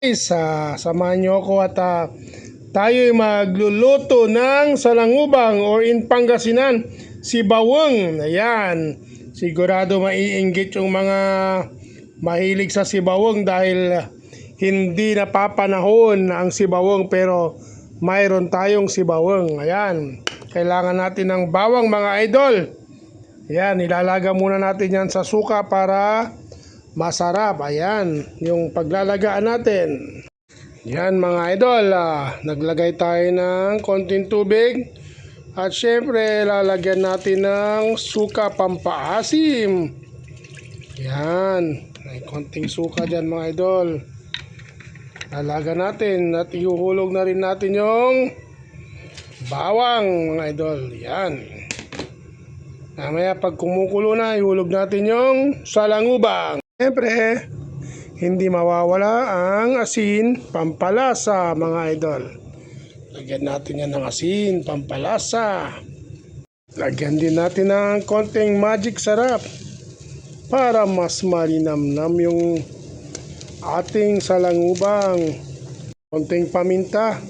Samahan nyo ako at tayo'y magluluto ng salangubang or in Pangasinan, sibawang. Ayan, sigurado maiinggit yung mga mahilig sa sibawang dahil hindi napapanahon ang sibawang pero mayroon tayong sibawang. Ayan, kailangan natin ng bawang mga idol. Ayan, ilalaga muna natin yan sa suka para masarap. Ayan, yung paglalagaan natin. Yan mga idol, naglagay tayo ng konting tubig. At syempre, lalagyan natin ng suka pampaasim. Yan, may konting suka dyan mga idol. Lalaga natin at ihuhulog na rin natin yung bawang mga idol. Yan. Mamaya pag kumukulo na, ihulog natin yung salangubang. Siyempre, hindi mawawala ang asin, pampalasa mga idol. Lagyan natin yan ng asin, pampalasa. Lagyan din natin ng konting magic sarap para mas malinamnam yung ating salangubang. Konting paminta.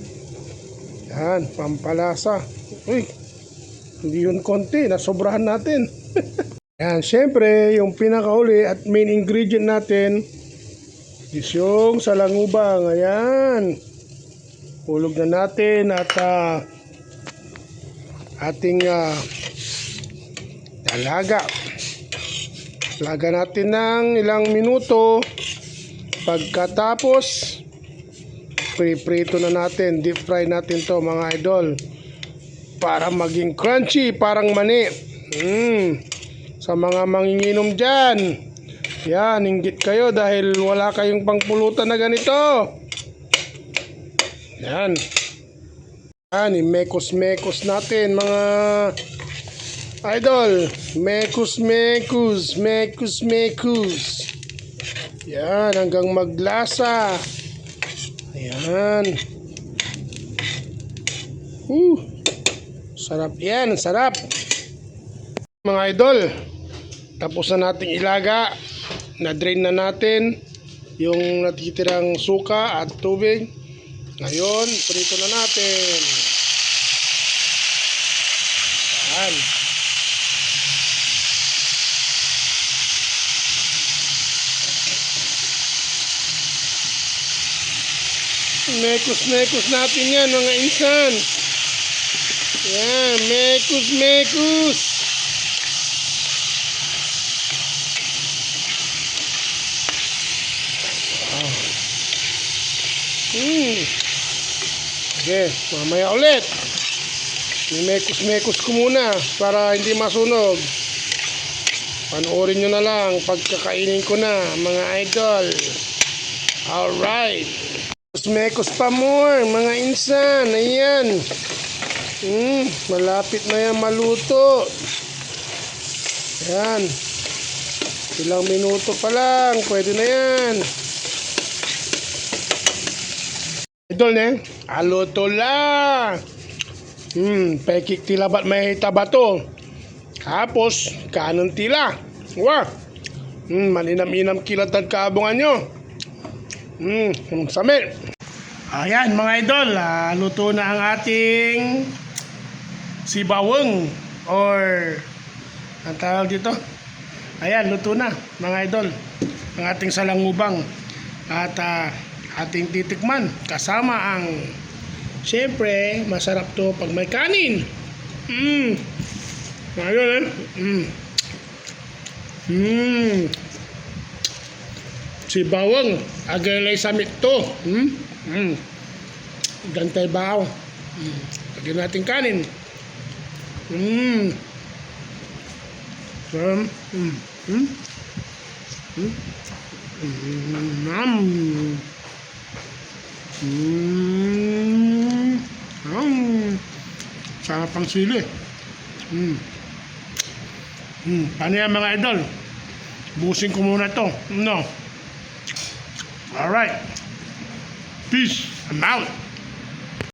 Yan, pampalasa. Uy, hindi yun konti, nasobrahan natin. Yan, syempre, yung pinakauli at main ingredient natin is yung salangubang. Ayan. Hulog na natin at ating dalaga. Laga natin ng ilang minuto. Pagkatapos, prito na natin. Deep fry natin to mga idol. Para maging crunchy, parang mani. Sa mga manginginom dyan, yan, inggit kayo dahil wala kayong pangpulutan na ganito. Yan. Yan, mekos-mekos natin mga idol. Mekos-mekos, mekos-mekos. Yan, hanggang maglasa. Ayan. Sarap yan, sarap. Mga idol, tapos na nating ilaga. Na-drain na natin yung natitirang suka at tubig. Ngayon, prito na natin. Yan. Mekos-mekos natin yan mga insan. Yan, mekos-mekos. Okay, mamaya ulit. Mekos-mekos ko muna para hindi masunog. Panoorin nyo na lang pagkakainin ko na mga idol. Alright. Mekos pa more mga insan. Ayan. Malapit na yan maluto. Ayan. Ilang minuto pa lang. Pwede na yan. Idol aluto la. Pekik tila ba't may tabato. Tapos, kanon tila. Wah. Malinam-inam kilat ang kaabungan nyo. Samit. Ayan mga idol, luto na ang ating sibawang or ang tawag dito. Ayan, luto na mga idol. Ang ating salangubang. At ating titikman kasama ang syempre masarap to pag may kanin. Ayun si bawang agalay samit to. Gantay baw. Lagyan natin kanin. Sarap ang sili. Paano yan mga idol? Busin ko muna to. No. Alright. Peace. I'm out.